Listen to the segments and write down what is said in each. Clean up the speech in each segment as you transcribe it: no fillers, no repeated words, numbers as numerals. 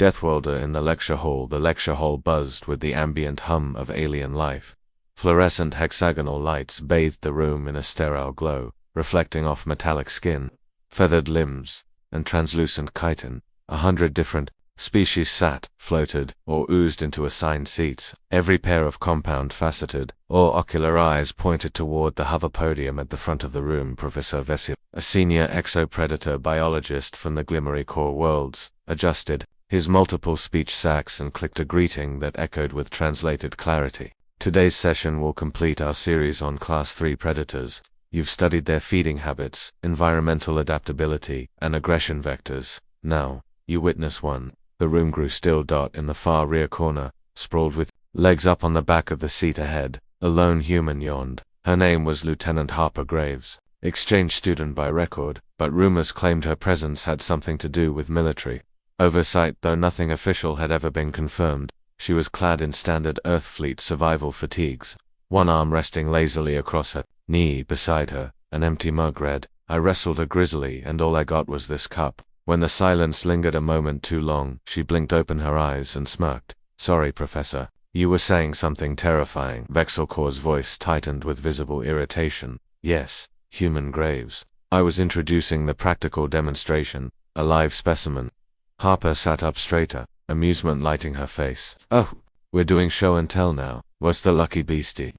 Deathworlder in the lecture hall. The lecture hall buzzed with the ambient hum of alien life. Fluorescent hexagonal lights bathed the room in a sterile glow, reflecting off metallic skin, feathered limbs, and translucent chitin. 100 different species sat, floated, or oozed into assigned seats. Every pair of compound-faceted or ocular eyes pointed toward the hover podium at the front of the room. Professor Vessil, a senior exopredator biologist from the Glimmery Core Worlds, adjusted his multiple speech sacs and clicked a greeting that echoed with translated clarity. Today's session will complete our series on Class 3 predators. You've studied their feeding habits, environmental adaptability, and aggression vectors. Now, you witness one. The room grew still. In the far rear corner, sprawled with legs up on the back of the seat ahead, a lone human yawned. Her name was Lieutenant Harper Graves, exchange student by record, but rumors claimed her presence had something to do with military oversight. Though nothing official had ever been confirmed, she was clad in standard Earth Fleet survival fatigues, one arm resting lazily across her knee. Beside her, an empty mug read, "I wrestled a grizzly and all I got was this cup." When the silence lingered a moment too long, she blinked open her eyes and smirked. "Sorry, Professor. You were saying something terrifying." Vexelcor's voice tightened with visible irritation. "Yes, human Graves. I was introducing the practical demonstration, a live specimen." Harper sat up straighter, amusement lighting her face. "Oh, we're doing show and tell now. What's the lucky beastie?"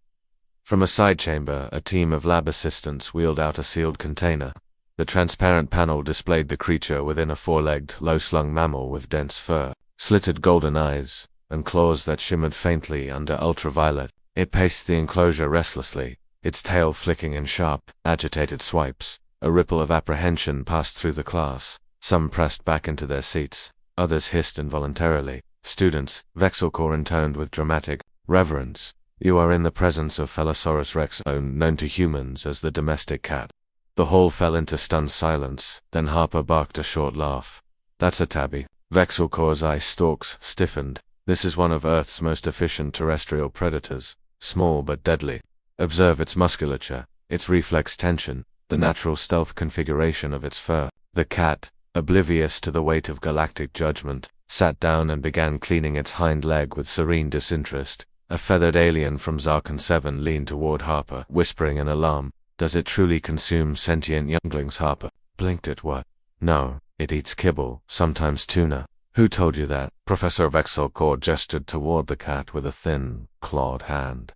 From a side chamber, a team of lab assistants wheeled out a sealed container. The transparent panel displayed the creature within a four-legged, low-slung mammal with dense fur, slitted golden eyes, and claws that shimmered faintly under ultraviolet. It paced the enclosure restlessly, its tail flicking in sharp, agitated swipes. A ripple of apprehension passed through the class. Some pressed back into their seats, others hissed involuntarily. "Students," Vexelcor intoned with dramatic reverence, "you are in the presence of Phelosaurus rex, known to humans as the domestic cat." The hall fell into stunned silence, then Harper barked a short laugh. "That's a tabby." Vexelcor's eye stalks stiffened. "This is one of Earth's most efficient terrestrial predators, small but deadly. Observe its musculature, its reflex tension, the natural stealth configuration of its fur." The cat, oblivious to the weight of galactic judgment, sat down and began cleaning its hind leg with serene disinterest. A feathered alien from Zarkon 7 leaned toward Harper, whispering in alarm. "Does it truly consume sentient younglings?" Harper blinked at what? "No, it eats kibble, sometimes tuna." "Who told you that?" Professor Vexelcor gestured toward the cat with a thin, clawed hand.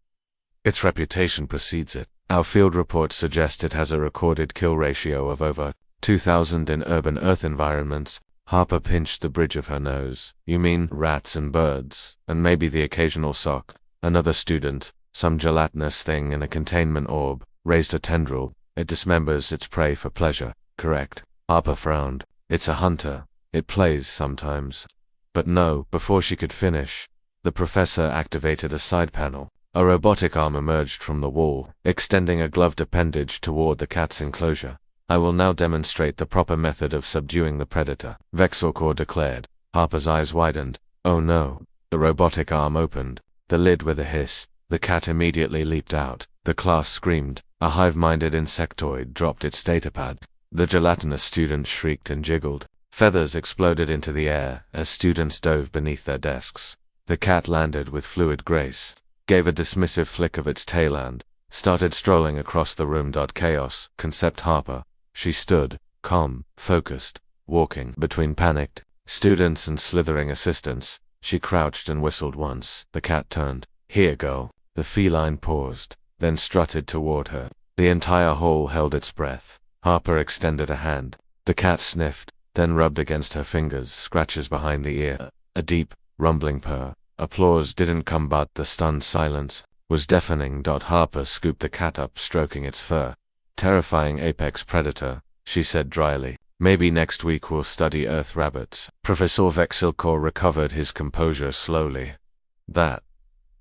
"Its reputation precedes it. Our field reports suggest it has a recorded kill ratio of over 2,000 in urban Earth environments." Harper pinched the bridge of her nose. "You mean rats and birds, and maybe the occasional sock." Another student, some gelatinous thing in a containment orb, raised a tendril. "It dismembers its prey for pleasure, correct?" Harper frowned. "It's a hunter. It plays sometimes." But no, before she could finish, the professor activated a side panel. A robotic arm emerged from the wall, extending a gloved appendage toward the cat's enclosure. "I will now demonstrate the proper method of subduing the predator," Vexelcor declared. Harper's eyes widened. "Oh no." The robotic arm opened, the lid with a hiss. The cat immediately leaped out. The class screamed. A hive-minded insectoid dropped its datapad. The gelatinous student shrieked and jiggled. Feathers exploded into the air as students dove beneath their desks. The cat landed with fluid grace, gave a dismissive flick of its tail and started strolling across the room. "Chaos, concept Harper." She stood, calm, focused, walking between panicked students and slithering assistants. She crouched and whistled once. The cat turned. "Here, girl." The feline paused, then strutted toward her. The entire hall held its breath. Harper extended a hand. The cat sniffed, then rubbed against her fingers, scratches behind the ear. A deep, rumbling purr. Applause didn't come, but the stunned silence was deafening. Harper scooped the cat up, stroking its fur. "Terrifying apex predator," she said dryly. "Maybe next week we'll study Earth rabbits." Professor Vexelcor recovered his composure slowly. "That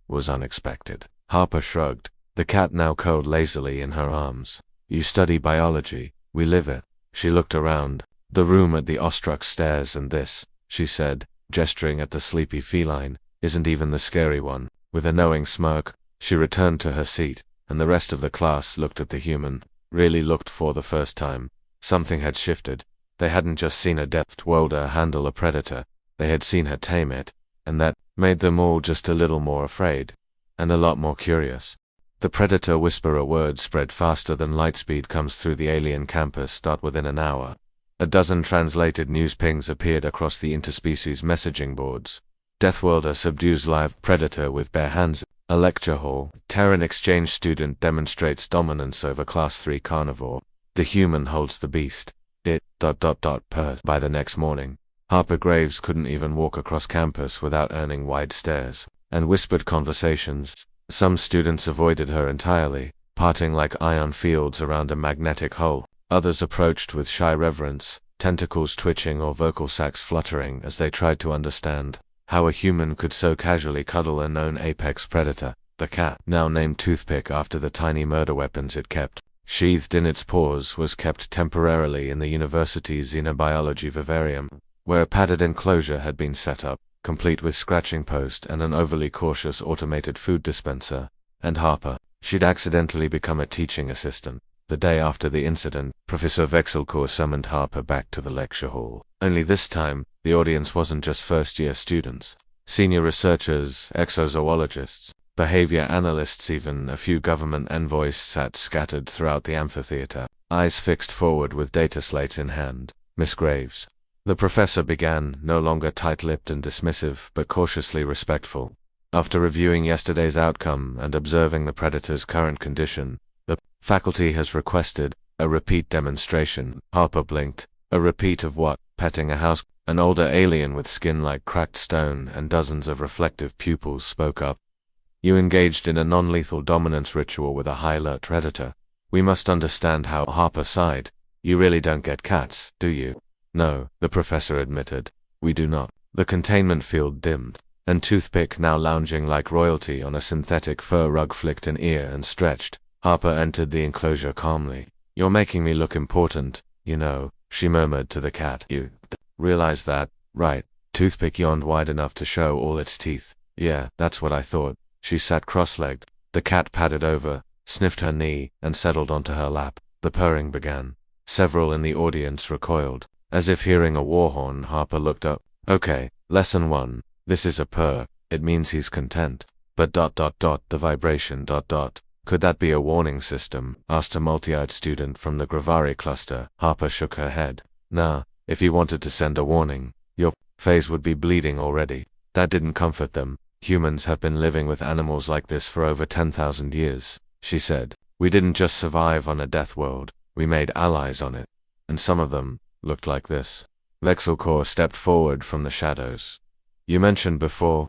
was unexpected." Harper shrugged. The cat now curled lazily in her arms. "You study biology, we live it." She looked around. "The room at the Ostrux stairs and this," she said, gesturing at the sleepy feline, "isn't even the scary one." With a knowing smirk, she returned to her seat, and the rest of the class looked at the human. Really looked for the first time. Something had shifted. They hadn't just seen a Deathworlder handle a predator. They had seen her tame it, and that made them all just a little more afraid, and a lot more curious. The predator whisperer word spread faster than lightspeed comes through the alien campus. Within an hour, a dozen translated news pings appeared across the interspecies messaging boards. Deathworlder subdues live predator with bare hands. A lecture hall. Terran exchange student demonstrates dominance over class 3 carnivore. The human holds the beast. It ... purred. By the next morning, Harper Graves couldn't even walk across campus without earning wide stares and whispered conversations. Some students avoided her entirely, parting like ion fields around a magnetic hull. Others approached with shy reverence, tentacles twitching or vocal sacs fluttering as they tried to understand how a human could so casually cuddle a known apex predator. The cat, now named Toothpick after the tiny murder weapons it kept, sheathed in its paws, was kept temporarily in the university's xenobiology vivarium, where a padded enclosure had been set up, complete with scratching post and an overly cautious automated food dispenser. And Harper, she'd accidentally become a teaching assistant. The day after the incident, Professor Vexelcourt summoned Harper back to the lecture hall. Only this time, the audience wasn't just first-year students. Senior researchers, exozoologists, behavior analysts, even a few government envoys sat scattered throughout the amphitheater, eyes fixed forward with data slates in hand. Miss Graves. The professor began, no longer tight-lipped and dismissive, but cautiously respectful. After reviewing yesterday's outcome and observing the predator's current condition, the faculty has requested a repeat demonstration. Harper blinked. A repeat of what? Petting a house? An older alien with skin like cracked stone and dozens of reflective pupils spoke up. You engaged in a non-lethal dominance ritual with a high-alert predator. We must understand how. Harper sighed. You really don't get cats, do you? No, the professor admitted. We do not. The containment field dimmed, and Toothpick, now lounging like royalty on a synthetic fur rug, flicked an ear and stretched. Harper entered the enclosure calmly. You're making me look important, you know, she murmured to the cat. You realize that, right? Toothpick yawned wide enough to show all its teeth. Yeah, that's what I thought. She sat cross-legged. The cat padded over, sniffed her knee, and settled onto her lap. The purring began. Several in the audience recoiled. As if hearing a war horn, Harper looked up. Okay, lesson 1. This is a purr. It means he's content. But ... the vibration ... Could that be a warning system? Asked a multi-eyed student from the Gravari cluster. Harper shook her head. Nah, if he wanted to send a warning, your face would be bleeding already. That didn't comfort them. Humans have been living with animals like this for over 10,000 years, she said. We didn't just survive on a death world, we made allies on it. And some of them looked like this. Vexelcourt stepped forward from the shadows. You mentioned before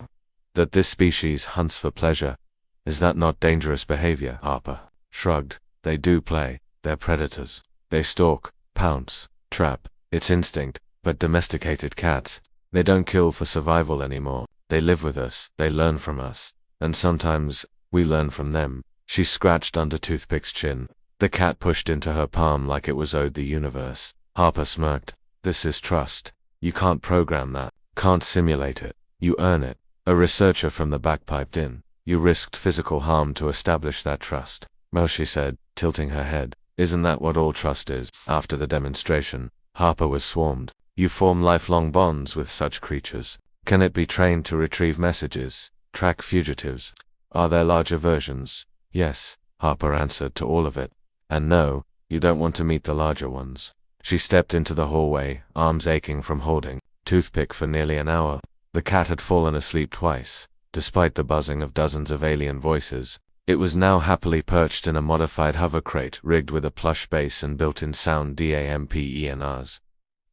that this species hunts for pleasure. Is that not dangerous behavior? Harper shrugged. They do play. They're predators. They stalk, pounce, trap. It's instinct. But domesticated cats, they don't kill for survival anymore. They live with us. They learn from us. And sometimes, we learn from them. She scratched under Toothpick's chin. The cat pushed into her palm like it was owed the universe. Harper smirked. This is trust. You can't program that. Can't simulate it. You earn it. A researcher from the back piped in. You risked physical harm to establish that trust. Well, she said, tilting her head. Isn't that what all trust is? After the demonstration, Harper was swarmed. You form lifelong bonds with such creatures. Can it be trained to retrieve messages, track fugitives? Are there larger versions? Yes, Harper answered to all of it. And no, you don't want to meet the larger ones. She stepped into the hallway, arms aching from holding Toothpick for nearly an hour. The cat had fallen asleep twice. Despite the buzzing of dozens of alien voices, it was now happily perched in a modified hover crate rigged with a plush base and built-in sound DAMPENRs.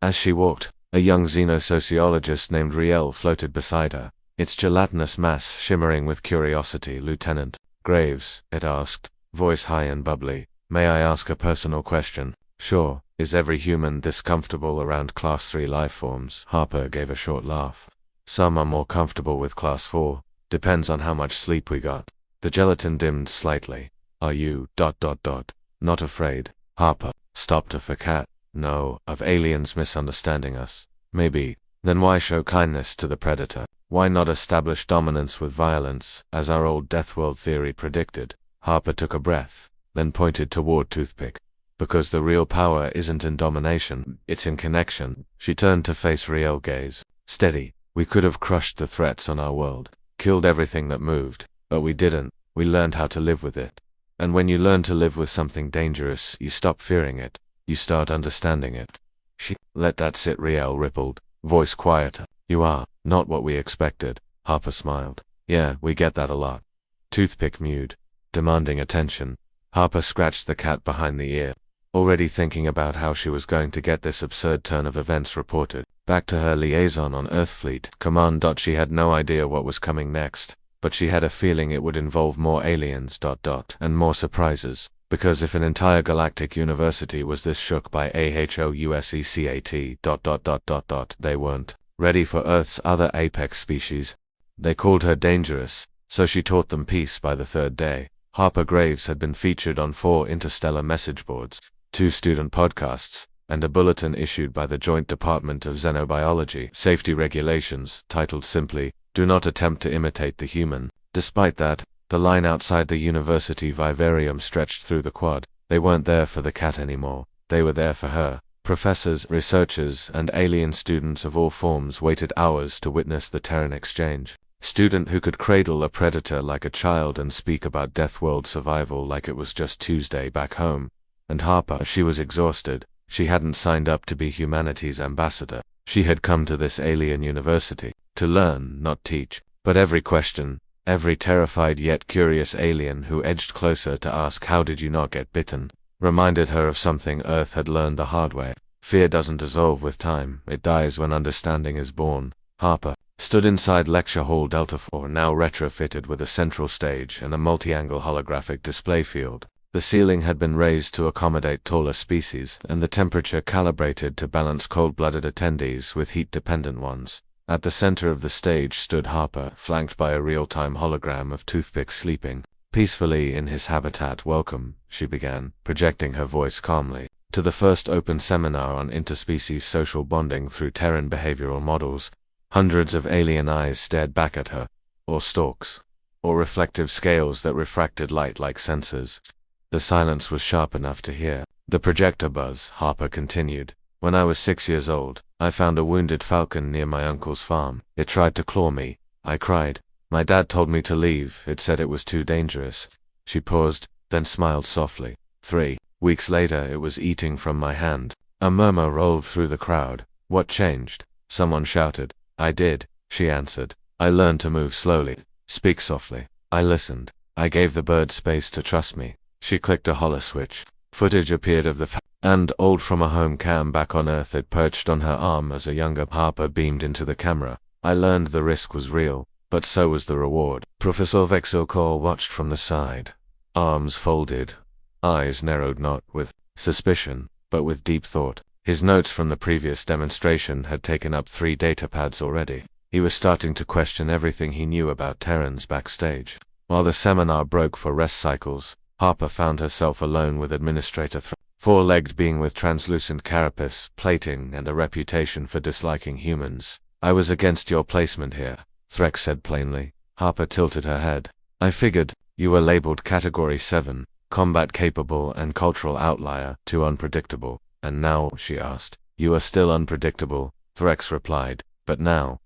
As she walked, a young xenosociologist named Riel floated beside her, its gelatinous mass shimmering with curiosity. Lieutenant Graves, it asked, voice high and bubbly, may I ask a personal question? Sure. Is every human this comfortable around Class 3 lifeforms? Harper gave a short laugh. Some are more comfortable with Class 4. Depends on how much sleep we got. The gelatin dimmed slightly. Are you ... not afraid? Harper stopped her for cat. No, of aliens misunderstanding us. Maybe. Then why show kindness to the predator? Why not establish dominance with violence, as our old Deathworld theory predicted? Harper took a breath, then pointed toward Toothpick. Because the real power isn't in domination, it's in connection. She turned to face Riel gaze. Steady. We could have crushed the threats on our world, killed everything that moved, but we didn't. We learned how to live with it. And when you learn to live with something dangerous, you stop fearing it. You start understanding it. She let that sit. Riel rippled, voice quieter. You are not what we expected. Harper smiled. Yeah, we get that a lot. Toothpick mewed, demanding attention. Harper scratched the cat behind the ear, already thinking about how she was going to get this absurd turn of events reported back to her liaison on Earthfleet Command. She had no idea what was coming next, but she had a feeling it would involve more aliens ... and more surprises, because if an entire galactic university was this shook by AHOUSECAT ... they weren't ready for Earth's other apex species. They called her dangerous, so she taught them peace by the third day. Harper Graves had been featured on 4 interstellar message boards, 2 student podcasts, and a bulletin issued by the Joint Department of Xenobiology Safety Regulations, titled simply, "Do not attempt to imitate the human." Despite that, the line outside the university vivarium stretched through the quad. They weren't there for the cat anymore. They were there for her. Professors, researchers, and alien students of all forms waited hours to witness the Terran exchange. Student who could cradle a predator like a child and speak about Deathworld survival like it was just Tuesday back home. And Harper, she was exhausted. She hadn't signed up to be humanity's ambassador. She had come to this alien university to learn, not teach. But every question, every terrified yet curious alien who edged closer to ask how did you not get bitten, reminded her of something Earth had learned the hard way. Fear doesn't dissolve with time, it dies when understanding is born. Harper stood inside Lecture Hall Delta 4, now retrofitted with a central stage and a multi-angle holographic display field. The ceiling had been raised to accommodate taller species, and the temperature calibrated to balance cold-blooded attendees with heat-dependent ones. At the center of the stage stood Harper, flanked by a real-time hologram of Toothpick sleeping peacefully in his habitat. "Welcome," she began, projecting her voice calmly, "to the first open seminar on interspecies social bonding through Terran behavioral models." Hundreds of alien eyes stared back at her, or stalks, or reflective scales that refracted light like sensors. The silence was sharp enough to hear. "The projector buzz," Harper continued. "When I was 6 years old, I found a wounded falcon near my uncle's farm. It tried to claw me. I cried. My dad told me to leave. It said it was too dangerous." She paused, then smiled softly. 3 weeks later, it was eating from my hand. A murmur rolled through the crowd. "What changed?" Someone shouted. "I did," she answered. "I learned to move slowly, speak softly. I listened. I gave the bird space to trust me." She clicked a holoswitch. Footage appeared of the and old from a home cam back on Earth. It perched on her arm as a younger Harper beamed into the camera. "I learned the risk was real, but so was the reward." Professor Vexilkor watched from the side. Arms folded, eyes narrowed not with suspicion, but with deep thought. His notes from the previous demonstration had taken up 3 datapads already. He was starting to question everything he knew about Terrans backstage. While the seminar broke for rest cycles, Harper found herself alone with Administrator 4-legged being with translucent carapace, plating, and a reputation for disliking humans. "I was against your placement here," Threx said plainly. Harper tilted her head. "I figured. You were labeled Category 7, combat capable and cultural outlier, too unpredictable. And now," she asked. "You are still unpredictable," Threx replied, "but now, ...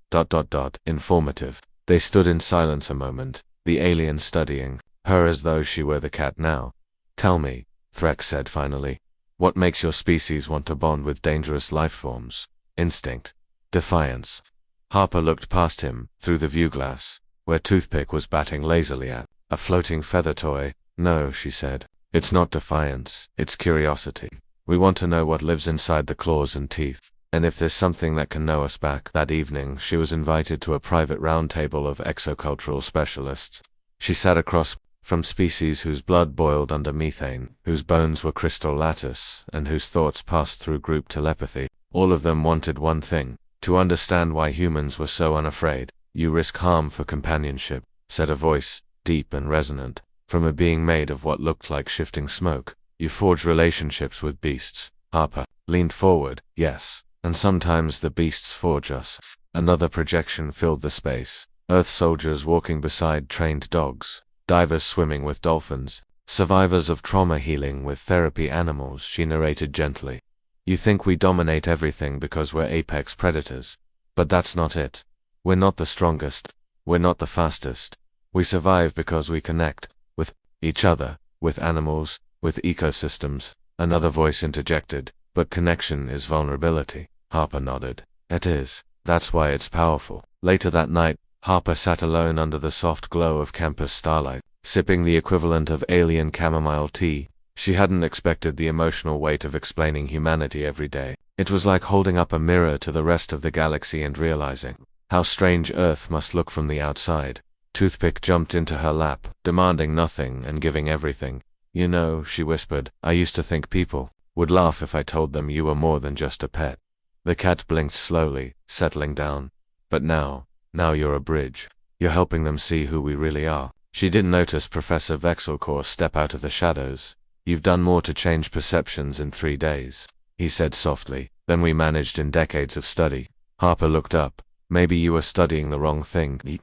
informative." They stood in silence a moment, the alien studying her as though she were the cat now. "Tell me," Threx said finally, "what makes your species want to bond with dangerous life forms? Instinct? Defiance?" Harper looked past him, through the viewglass, where Toothpick was batting lazily at a floating feather toy. "No," she said. "It's not defiance, it's curiosity. We want to know what lives inside the claws and teeth, and if there's something that can know us back." That evening, she was invited to a private roundtable of exocultural specialists. She sat across from species whose blood boiled under methane, whose bones were crystal lattice, and whose thoughts passed through group telepathy. All of them wanted one thing: to understand why humans were so unafraid. "You risk harm for companionship," said a voice, deep and resonant, from a being made of what looked like shifting smoke. "You forge relationships with beasts." Harper leaned forward. "Yes, and sometimes the beasts forge us." Another projection filled the space. Earth soldiers walking beside trained dogs, divers swimming with dolphins, survivors of trauma healing with therapy animals, she narrated gently. "You think we dominate everything because we're apex predators. But that's not it. We're not the strongest. We're not the fastest. We survive because we connect with each other, with animals, with ecosystems. Another voice interjected, but connection is vulnerability. Harper nodded. It is. That's why it's powerful. Later that night, Harper sat alone under the soft glow of campus starlight, sipping the equivalent of alien chamomile tea. She hadn't expected the emotional weight of explaining humanity every day. It was like holding up a mirror to the rest of the galaxy and realizing how strange Earth must look from the outside. Toothpick jumped into her lap, demanding nothing and giving everything. You know, she whispered, I used to think people would laugh if I told them you were more than just a pet. The cat blinked slowly, settling down. But now you're a bridge. You're helping them see who we really are. She didn't notice Professor Vexelcore step out of the shadows. You've done more to change perceptions in 3 days, he said softly, than we managed in decades of study. Harper looked up. Maybe you were studying the wrong thing. He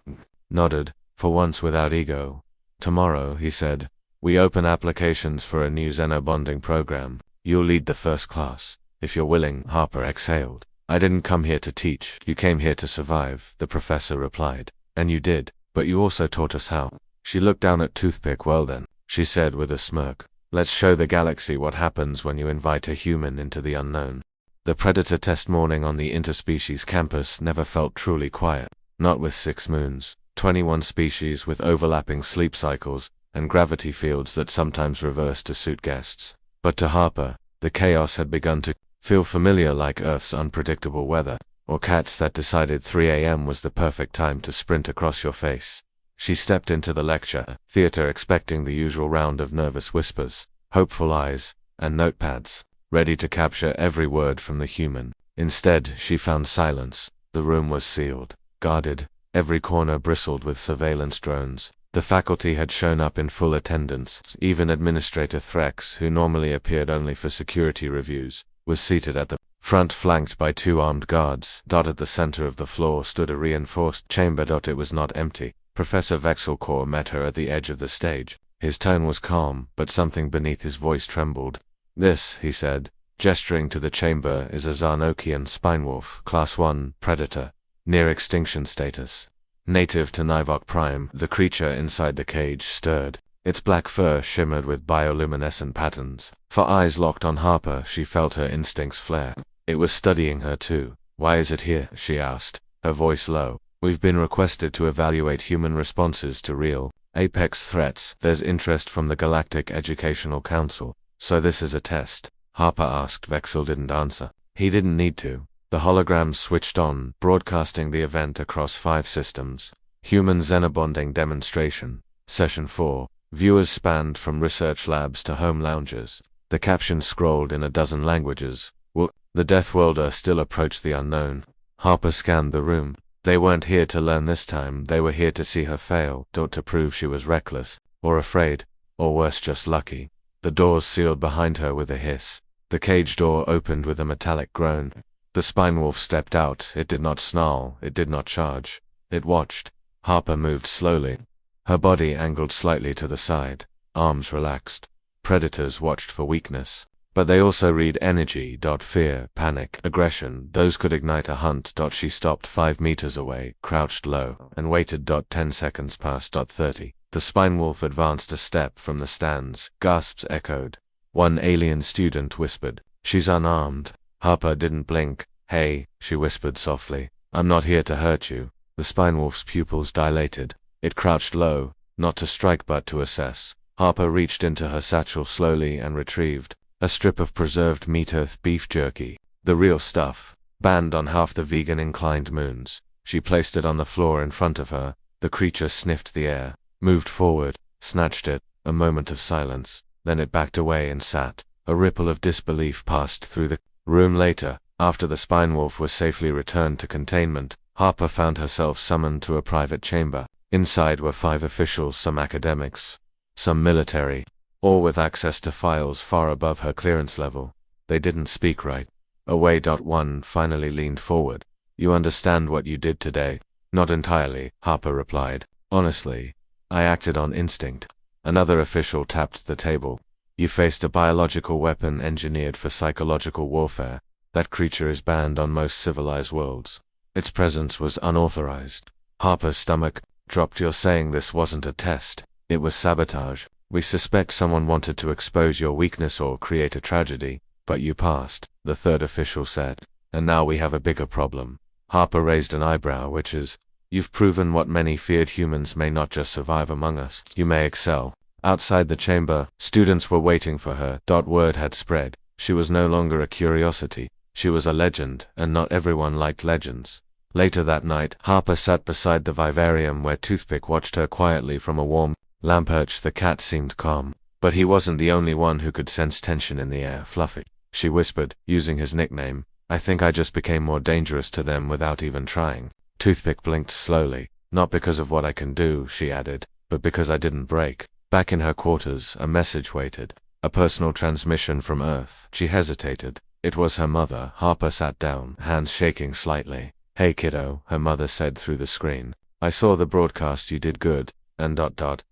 nodded, for once without ego. Tomorrow, he said, we open applications for a new xenobonding program. You'll lead the first class. If you're willing, Harper exhaled. I didn't come here to teach. You came here to survive, the professor replied. And you did, but you also taught us how. She looked down at Toothpick. Well then, she said with a smirk. Let's show the galaxy what happens when you invite a human into the unknown. The Predator test morning on the interspecies campus never felt truly quiet. Not with 6 moons, 21 species with overlapping sleep cycles, and gravity fields that sometimes reverse to suit guests. But to Harper, the chaos had begun to feel familiar, like Earth's unpredictable weather, or cats that decided 3 a.m. was the perfect time to sprint across your face. She stepped into the lecture theater expecting the usual round of nervous whispers, hopeful eyes, and notepads, ready to capture every word from the human. Instead, she found silence. The room was sealed, guarded, every corner bristled with surveillance drones. The faculty had shown up in full attendance. Even Administrator Threx, who normally appeared only for security reviews, was seated at the front, flanked by 2 armed guards. At the center of the floor stood a reinforced chamber. It was not empty. Professor Vexelcore met her at the edge of the stage. His tone was calm, but something beneath his voice trembled. This, he said, gesturing to the chamber, is a Zarnokian spinewolf, Class 1, Predator, near extinction status. Native to Nivok Prime, the creature inside the cage stirred. Its black fur shimmered with bioluminescent patterns. For eyes locked on Harper, she felt her instincts flare. It was studying her too. Why is it here? She asked, her voice low. We've been requested to evaluate human responses to real apex threats. There's interest from the Galactic Educational Council. So this is a test? Harper asked. Vexel didn't answer. He didn't need to. The holograms switched on, broadcasting the event across 5 systems. Human xenobonding demonstration. Session 4. Viewers spanned from research labs to home lounges. The caption scrolled in a dozen languages. Will the Deathworlder still approach the unknown? Harper scanned the room. They weren't here to learn this time. They were here to see her fail, not to prove she was reckless, or afraid, or worse, just lucky. The doors sealed behind her with a hiss. The cage door opened with a metallic groan. The spinewolf stepped out. It did not snarl. It did not charge. It watched. Harper moved slowly. Her body angled slightly to the side, arms relaxed. Predators watched for weakness. But they also read energy. Fear, panic, aggression. Those could ignite a hunt. She stopped 5 meters away, crouched low, and waited. 10 seconds passed. 30. The spinewolf advanced a step from the stands. Gasps echoed. One alien student whispered, "She's unarmed." Harper didn't blink. "Hey," she whispered softly. "I'm not here to hurt you." The spinewolf's pupils dilated. It crouched low, not to strike but to assess. Harper reached into her satchel slowly and retrieved a strip of preserved meat, earth beef jerky, the real stuff, banned on half the vegan-inclined moons. She placed it on the floor in front of her. The creature sniffed the air, moved forward, snatched it. A moment of silence. Then it backed away and sat. A ripple of disbelief passed through the room. Later, after the spinewolf was safely returned to containment, Harper found herself summoned to a private chamber. Inside were 5 officials, some academics, some military, all with access to files far above her clearance level. They didn't speak right away. One finally leaned forward. "You understand what you did today?" "Not entirely," Harper replied. "Honestly, I acted on instinct." Another official tapped the table. "You faced a biological weapon engineered for psychological warfare. That creature is banned on most civilized worlds. Its presence was unauthorized. Harper's stomach dropped. You're saying this wasn't a test. It was sabotage. We suspect someone wanted to expose your weakness or create a tragedy, but you passed, the third official said. And now we have a bigger problem. Harper raised an eyebrow, which is, you've proven what many feared. Humans may not just survive among us, you may excel. Outside the chamber, students were waiting for her. Word had spread. She was no longer a curiosity. She was a legend, and not everyone liked legends. Later that night, Harper sat beside the vivarium where Toothpick watched her quietly from a warm lamp-perch. The cat seemed calm, but he wasn't the only one who could sense tension in the air. Fluffy, she whispered, using his nickname. I think I just became more dangerous to them without even trying. Toothpick blinked slowly. Not because of what I can do, she added, but because I didn't break. Back in her quarters, a message waited. A personal transmission from Earth. She hesitated. It was her mother. Harper sat down, hands shaking slightly. Hey kiddo, her mother said through the screen. I saw the broadcast. You did good, and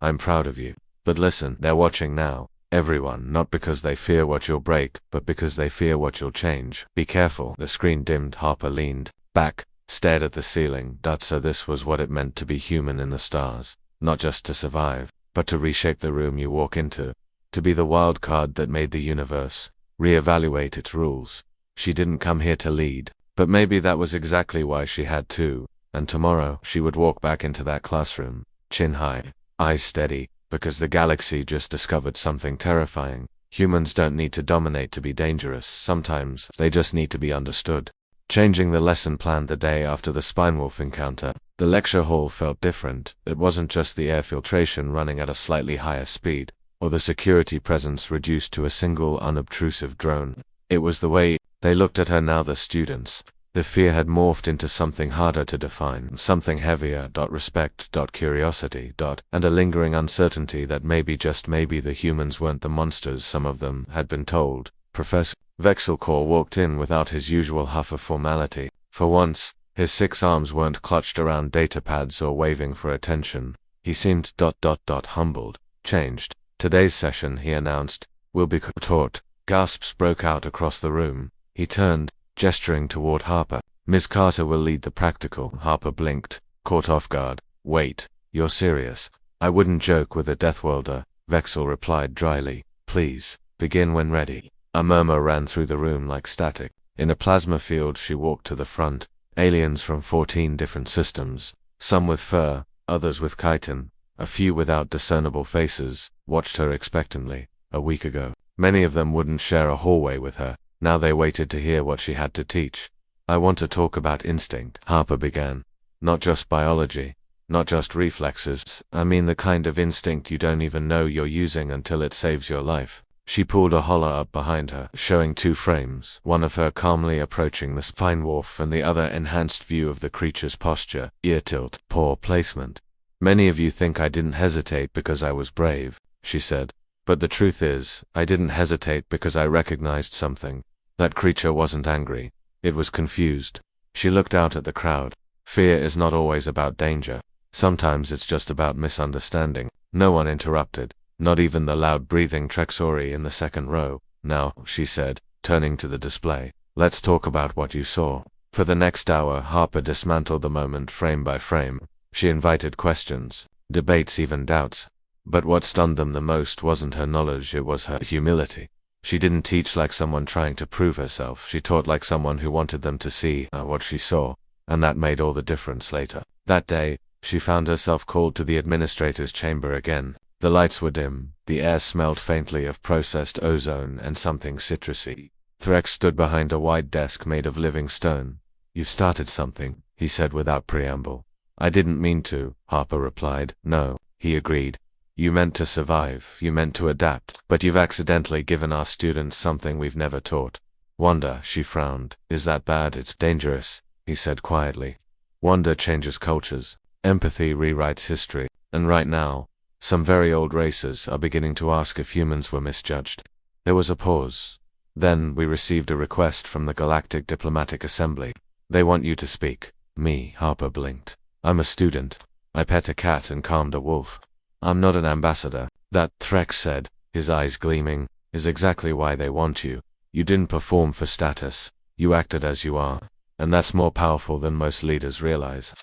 I'm proud of you. But listen, they're watching now. Everyone, not because they fear what you'll break, but because they fear what you'll change. Be careful. The screen dimmed. Harper leaned back, stared at the ceiling. So this was what it meant to be human in the stars. Not just to survive, but to reshape the room you walk into. To be the wild card that made the universe. Reevaluate its rules. She didn't come here to lead, but maybe that was exactly why she had to. And tomorrow, she would walk back into that classroom, chin high, eyes steady, because the galaxy just discovered something terrifying. Humans don't need to dominate to be dangerous. Sometimes, they just need to be understood. Changing the lesson plan the day after the Spinewolf encounter, the lecture hall felt different. It wasn't just the air filtration running at a slightly higher speed, or the security presence reduced to a single unobtrusive drone. It was the way they looked at her now, the students. The fear had morphed into something harder to define, something heavier. Respect, curiosity, and a lingering uncertainty that maybe, just maybe, the humans weren't the monsters some of them had been told. Professor Vexelcore walked in without his usual huff of formality. For once, his 6 arms weren't clutched around data pads or waving for attention. He seemed humbled, changed. Today's session, he announced, will be taught. Gasps broke out across the room. He turned, gesturing toward Harper. Ms. Carter will lead the practical. Harper blinked, caught off guard. Wait, you're serious? I wouldn't joke with a Deathworlder, Vexel replied dryly. Please, begin when ready. A murmur ran through the room like static. In a plasma field, she walked to the front. Aliens from 14 different systems, some with fur, others with chitin, a few without discernible faces, watched her expectantly. A week ago, many of them wouldn't share a hallway with her. Now they waited to hear what she had to teach. I want to talk about instinct, Harper began. Not just biology, not just reflexes. I mean the kind of instinct you don't even know you're using until it saves your life. She pulled a holler up behind her, showing 2 frames, one of her calmly approaching the Spinewolf and the other enhanced view of the creature's posture, ear tilt, paw placement. Many of you think I didn't hesitate because I was brave, she said. But the truth is, I didn't hesitate because I recognized something. That creature wasn't angry. It was confused. She looked out at the crowd. Fear is not always about danger. Sometimes it's just about misunderstanding. No one interrupted. Not even the loud-breathing Trexori in the second row. Now, she said, turning to the display, let's talk about what you saw. For the next hour, Harper dismantled the moment frame by frame. She invited questions, debates, even doubts. But what stunned them the most wasn't her knowledge, it was her humility. She didn't teach like someone trying to prove herself. She taught like someone who wanted them to see what she saw. And that made all the difference later. That day, she found herself called to the administrator's chamber again. The lights were dim, the air smelled faintly of processed ozone and something citrusy. Threx stood behind a wide desk made of living stone. You've started something, he said without preamble. I didn't mean to, Harper replied. No, he agreed. You meant to survive, you meant to adapt, but you've accidentally given our students something we've never taught. Wonder, she frowned. Is that bad? It's dangerous, he said quietly. Wonder changes cultures. Empathy rewrites history. And right now, some very old races are beginning to ask if humans were misjudged. There was a pause. Then we received a request from the Galactic Diplomatic Assembly. They want you to speak. Me, Harper blinked. I'm a student. I pet a cat and calmed a wolf. I'm not an ambassador. That, Threx said, his eyes gleaming, is exactly why they want you. You didn't perform for status. You acted as you are. and that's more powerful than most leaders realize.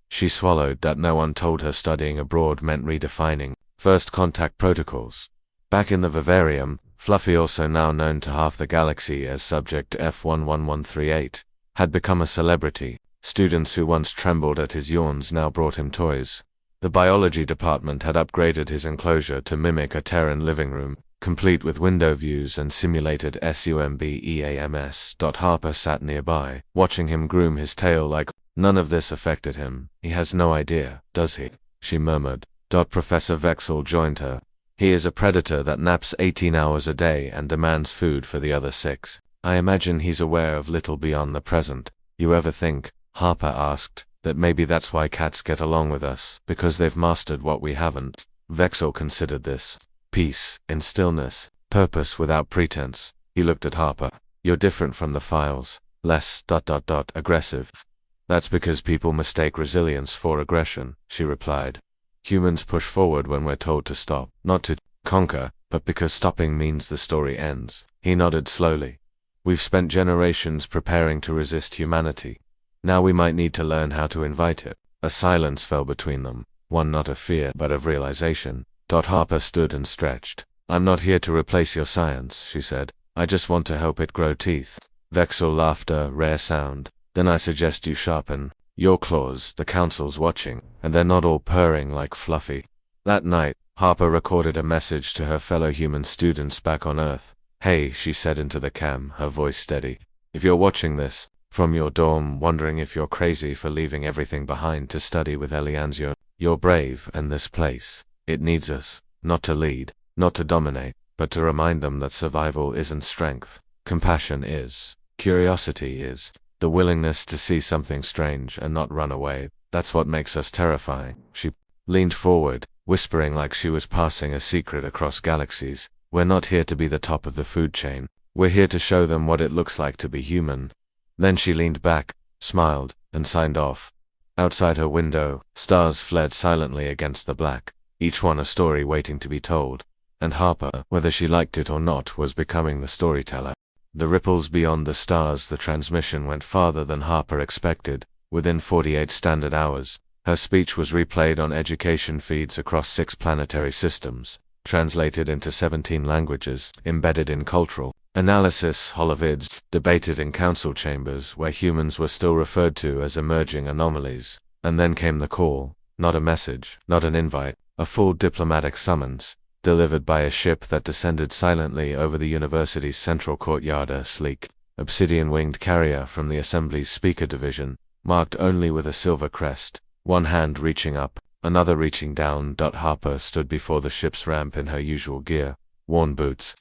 She swallowed that no one told her studying abroad meant redefining first contact protocols. Back in the vivarium, Fluffy, also now known to half the galaxy as Subject F11138, had become a celebrity. Students who once trembled at his yawns now brought him toys. The biology department had upgraded his enclosure to mimic a Terran living room, complete with window views and simulated SUMBEAMS. Harper sat nearby, watching him groom his tail like, none of this affected him. He has no idea, does he? She murmured. Professor Vexel joined her. He is a predator that naps 18 hours a day and demands food for the other 6. I imagine he's aware of little beyond the present. You ever think, Harper asked, that maybe that's why cats get along with us, because they've mastered what we haven't? Vexel considered this. Peace, in stillness, purpose without pretense. He looked at Harper. You're different from the files. Less ... aggressive. That's because people mistake resilience for aggression, she replied. Humans push forward when we're told to stop, not to conquer, but because stopping means the story ends. He nodded slowly. We've spent generations preparing to resist humanity. Now we might need to learn how to invite it. A silence fell between them, one not of fear but of realization. Harper stood and stretched. I'm not here to replace your science, she said. I just want to help it grow teeth. Vexel laughed, a rare sound. Then I suggest you sharpen your claws. The council's watching, and they're not all purring like Fluffy. That night, Harper recorded a message to her fellow human students back on Earth. Hey, she said into the cam, her voice steady. If you're watching this from your dorm, wondering if you're crazy for leaving everything behind to study with Elianzio, you're brave, and this place, it needs us, not to lead, not to dominate, but to remind them that survival isn't strength. Compassion is. Curiosity is. The willingness to see something strange and not run away, that's what makes us terrifying. She leaned forward, whispering like she was passing a secret across galaxies. We're not here to be the top of the food chain. We're here to show them what it looks like to be human. Then she leaned back, smiled, and signed off. Outside her window, stars flared silently against the black, each one a story waiting to be told. And Harper, whether she liked it or not, was becoming the storyteller. The ripples beyond the stars. The transmission went farther than Harper expected. Within 48 standard hours, her speech was replayed on education feeds across 6 planetary systems, translated into 17 languages, embedded in cultural analysis holovids, debated in council chambers where humans were still referred to as emerging anomalies. And then came the call, not a message, not an invite, a full diplomatic summons, delivered by a ship that descended silently over the university's central courtyard. A sleek, obsidian-winged carrier from the Assembly's Speaker Division, marked only with a silver crest, one hand reaching up, another reaching down. Harper stood before the ship's ramp in her usual gear, worn boots,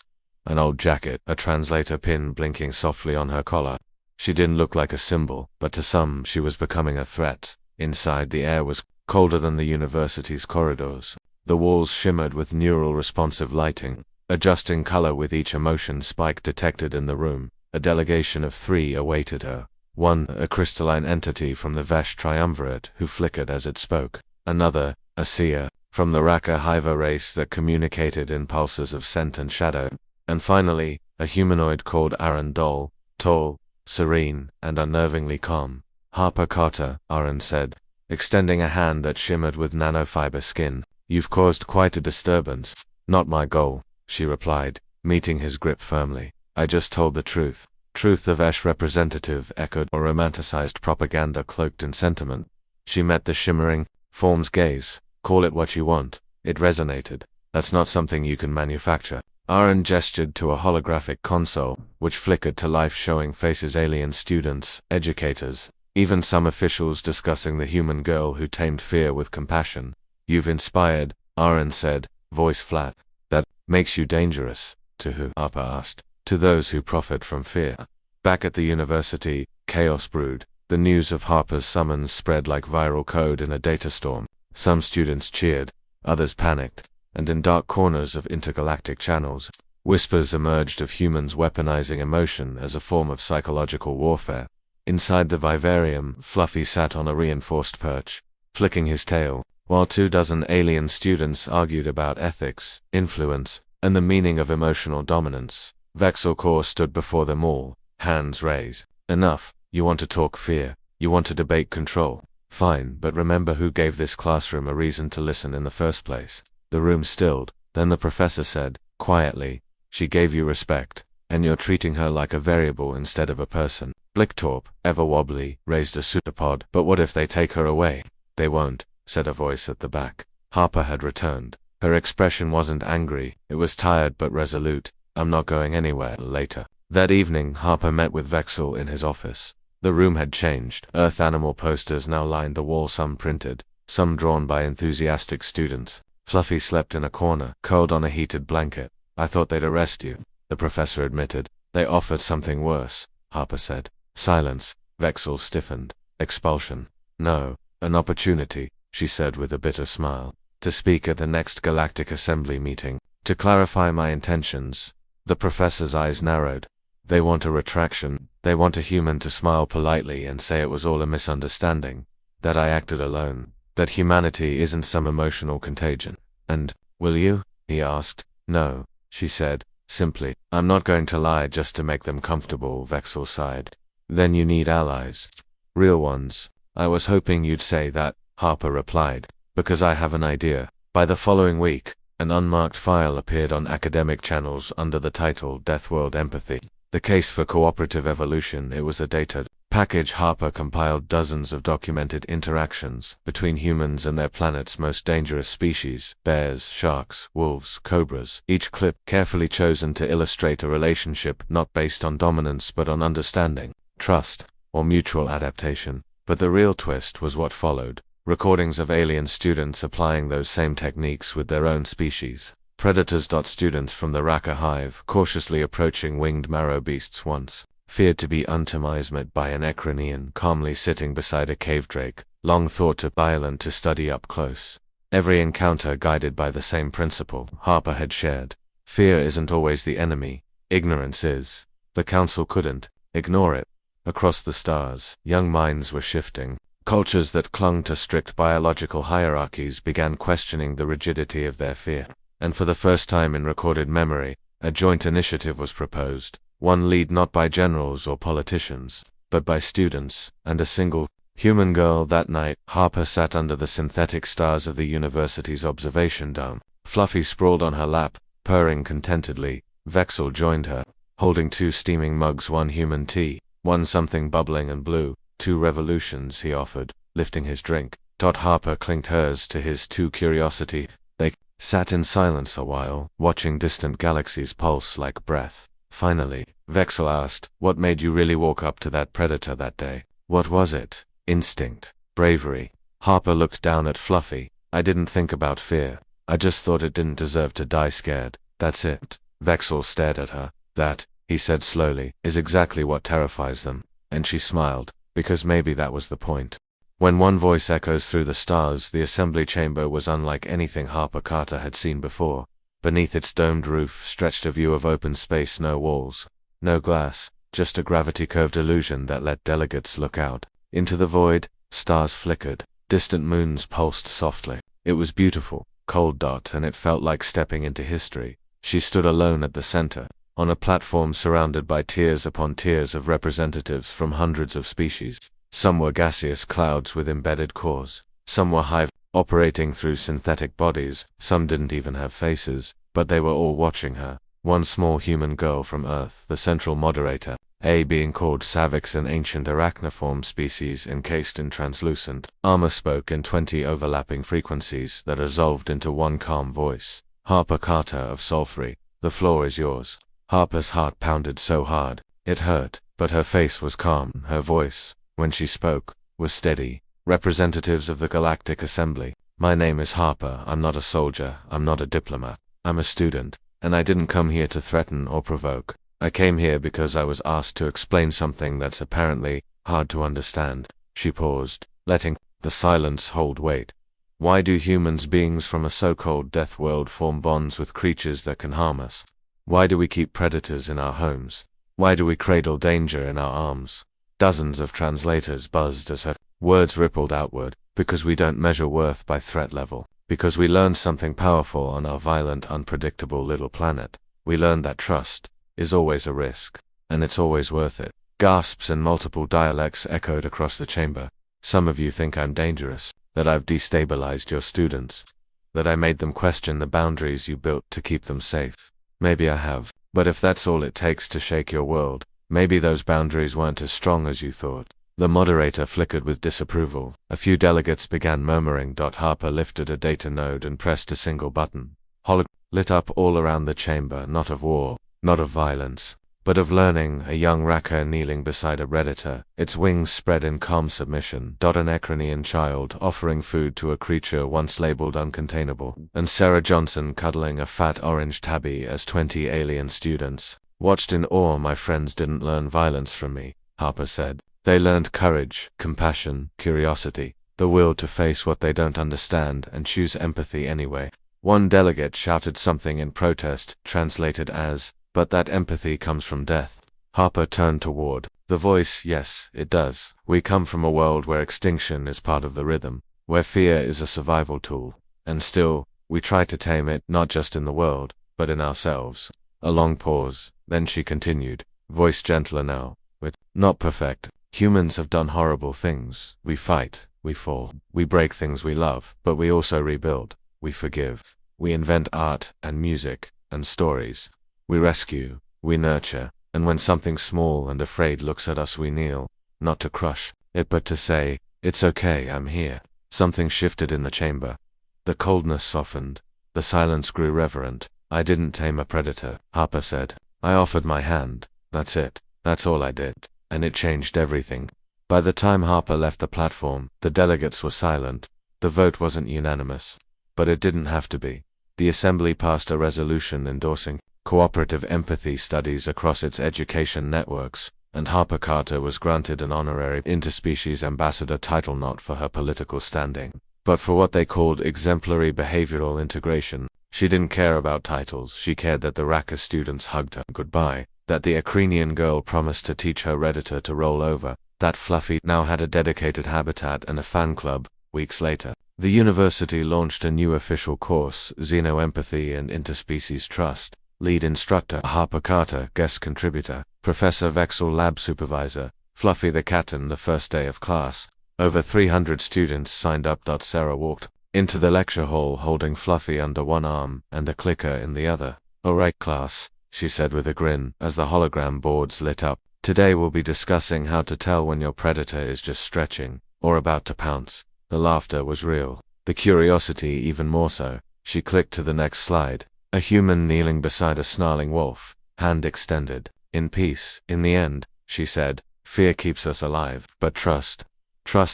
an old jacket, a translator pin blinking softly on her collar. She didn't look like a symbol, but to some she was becoming a threat. Inside, the air was colder than the university's corridors. The walls shimmered with neural responsive lighting, adjusting color with each emotion spike detected in the room. A delegation of 3 awaited her. One, a crystalline entity from the Vesh triumvirate who flickered as it spoke. Another, a seer, from the Raka Hiva race that communicated in pulses of scent and shadow. And finally, a humanoid called Aaron Dole, tall, serene, and unnervingly calm. Harper Carter, Aaron said, extending a hand that shimmered with nanofiber skin. You've caused quite a disturbance. Not my goal, she replied, meeting his grip firmly. I just told the truth. Truth, the Vesh representative echoed, or romanticized propaganda cloaked in sentiment. She met the shimmering form's gaze. Call it what you want. It resonated. That's not something you can manufacture. Aaron gestured to a holographic console, which flickered to life, showing faces, alien students, educators, even some officials discussing the human girl who tamed fear with compassion. You've inspired, Aaron said, voice flat. That makes you dangerous. To who? Harper asked. To those who profit from fear. Back at the university, chaos brewed. The news of Harper's summons spread like viral code in a data storm. Some students cheered, others panicked, and in dark corners of intergalactic channels, whispers emerged of humans weaponizing emotion as a form of psychological warfare. Inside the vivarium, Fluffy sat on a reinforced perch, flicking his tail, while 24 alien students argued about ethics, influence, and the meaning of emotional dominance. Vexel Core stood before them all, hands raised. Enough, You want to talk fear. You want to debate control. Fine, but remember who gave this classroom a reason to listen in the first place. The room stilled. Then the professor said, quietly, she gave you respect, and you're treating her like a variable instead of a person. Blicktorp, ever wobbly, raised a pseudopod. But what if they take her away? They won't, said a voice at the back. Harper had returned. Her expression wasn't angry, it was tired but resolute. I'm not going anywhere. Later that evening, Harper met with Vexel in his office. The room had changed. Earth animal posters now lined the wall, some printed, some drawn by enthusiastic students. Fluffy slept in a corner, curled on a heated blanket. I thought they'd arrest you, the professor admitted. They offered something worse, Harper said. Silence. Vexel stiffened. Expulsion. No, an opportunity, she said with a bitter smile. To speak at the next Galactic Assembly meeting. To clarify my intentions. The professor's eyes narrowed. They want a retraction. They want a human to smile politely and say it was all a misunderstanding. That I acted alone. That humanity isn't some emotional contagion. And, will you? He asked. No, she said, simply. I'm not going to lie just to make them comfortable, Vexel sighed. Then you need allies. Real ones. I was hoping you'd say that, Harper replied. Because I have an idea. By the following week, an unmarked file appeared on academic channels under the title Deathworld Empathy. The case for cooperative evolution. It was a data package. Harper compiled dozens of documented interactions between humans and their planet's most dangerous species, bears, sharks, wolves, cobras, each clip carefully chosen to illustrate a relationship not based on dominance but on understanding, trust, or mutual adaptation. But the real twist was what followed. Recordings of alien students applying those same techniques with their own species. Predators. Students from the Raka hive cautiously approaching winged marrow beasts once feared to be untamed by an Ecranian calmly sitting beside a cave drake, long thought too violent to study up close. Every encounter guided by the same principle Harper had shared. Fear isn't always the enemy, ignorance is. The council couldn't ignore it. Across the stars, young minds were shifting. Cultures that clung to strict biological hierarchies began questioning the rigidity of their fear. And for the first time in recorded memory, a joint initiative was proposed, one led not by generals or politicians, but by students, and a single human girl. That night, Harper sat under the synthetic stars of the university's observation dome. Fluffy sprawled on her lap, purring contentedly. Vexel joined her, holding 2 steaming mugs, 1 human tea, 1 something bubbling and blue. 2 revolutions, he offered, lifting his drink. Harper clinked hers to his 2 curiosity. They sat in silence a while, watching distant galaxies pulse like breath. Finally, Vexel asked, what made you really walk up to that predator that day? What was it? Instinct? Bravery? Harper looked down at Fluffy. I didn't think about fear. I just thought it didn't deserve to die scared. That's it. Vexel stared at her. That, he said slowly, is exactly what terrifies them. And she smiled. Because maybe that was the point. When one voice echoes through the stars, the assembly chamber was unlike anything Harper Carter had seen before. Beneath its domed roof stretched a view of open space, no walls, no glass, just a gravity-curved illusion that let delegates look out. Into the void, stars flickered, distant moons pulsed softly. It was beautiful, cold. And it felt like stepping into history. She stood alone at the center, on a platform surrounded by tiers upon tiers of representatives from hundreds of species. Some were gaseous clouds with embedded cores. Some were hive, operating through synthetic bodies. Some didn't even have faces, but they were all watching her. One small human girl from Earth, the central moderator, A being called Savix, an ancient arachniform species encased in translucent armor, spoke in 20 overlapping frequencies that resolved into one calm voice. Harper Carter of Sulphry, the floor is yours. Harper's heart pounded so hard, it hurt, but her face was calm. Her voice, when she spoke, was steady. Representatives of the Galactic Assembly, my name is Harper. I'm not a soldier, I'm not a diplomat. I'm a student, and I didn't come here to threaten or provoke. I came here because I was asked to explain something that's apparently hard to understand. She paused, letting the silence hold weight. Why do humans, beings from a so-called death world, form bonds with creatures that can harm us? Why do we keep predators in our homes? Why do we cradle danger in our arms? Dozens of translators buzzed as her words rippled outward. Because we don't measure worth by threat level. Because we learned something powerful on our violent, unpredictable little planet. We learned that trust is always a risk, and it's always worth it. Gasps in multiple dialects echoed across the chamber. Some of you think I'm dangerous, that I've destabilized your students, that I made them question the boundaries you built to keep them safe. Maybe I have, but if that's all it takes to shake your world, maybe those boundaries weren't as strong as you thought. The moderator flickered with disapproval. A few delegates began murmuring. Harper lifted a data node and pressed a single button. Hologram lit up all around the chamber, not of war, not of violence, but of learning. A young Raka kneeling beside a redditor, its wings spread in calm submission. An Ecranian child offering food to a creature once labeled uncontainable, and Sarah Johnson cuddling a fat orange tabby as 20 alien students watched in awe. My friends didn't learn violence from me, Harper said. They learned courage, compassion, curiosity, the will to face what they don't understand and choose empathy anyway. One delegate shouted something in protest, translated as, "But that empathy comes from death." Harper turned toward the voice. Yes, it does. We come from a world where extinction is part of the rhythm, where fear is a survival tool. And still, we try to tame it, not just in the world, but in ourselves. A long pause, then she continued, voice gentler now, with, "Not perfect. Humans have done horrible things. We fight, we fall, we break things we love, but we also rebuild, we forgive, we invent art and music and stories. We rescue, we nurture, and when something small and afraid looks at us we kneel, not to crush it but to say, 'It's okay, I'm here.'" Something shifted in the chamber. The coldness softened, the silence grew reverent. "I didn't tame a predator," Harper said. "I offered my hand. That's it. That's all I did. And it changed everything." By the time Harper left the platform, the delegates were silent. The vote wasn't unanimous, but it didn't have to be. The Assembly passed a resolution endorsing cooperative empathy studies across its education networks, and Harper Carter was granted an honorary interspecies ambassador title not for her political standing, but for what they called exemplary behavioral integration. She didn't care about titles, she cared that the Raka students hugged her goodbye, that the Ecranian girl promised to teach her redditor to roll over, that Fluffy now had a dedicated habitat and a fan club. Weeks later, the university launched a new official course, Xenoempathy and Interspecies Trust. Lead instructor Harper Carter, guest contributor, Professor Vexel lab supervisor, Fluffy the Kitten. The first day of class, over 300 students signed up. Sarah walked into the lecture hall holding Fluffy under one arm and a clicker in the other. "All right, class," she said with a grin as the hologram boards lit up. "Today we'll be discussing how to tell when your predator is just stretching, or about to pounce." The laughter was real, the curiosity even more so. She clicked to the next slide. A human kneeling beside a snarling wolf, hand extended. "In peace, in the end," she said, "fear keeps us alive, but trust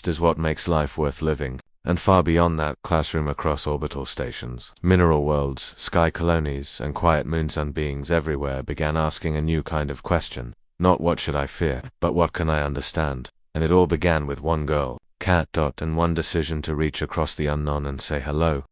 is what makes life worth living." And far beyond that, classroom across orbital stations, mineral worlds, sky colonies, and quiet moonsun beings everywhere began asking a new kind of question. Not what should I fear, but what can I understand? And it all began with one girl, Kat. And one decision to reach across the unknown and say hello.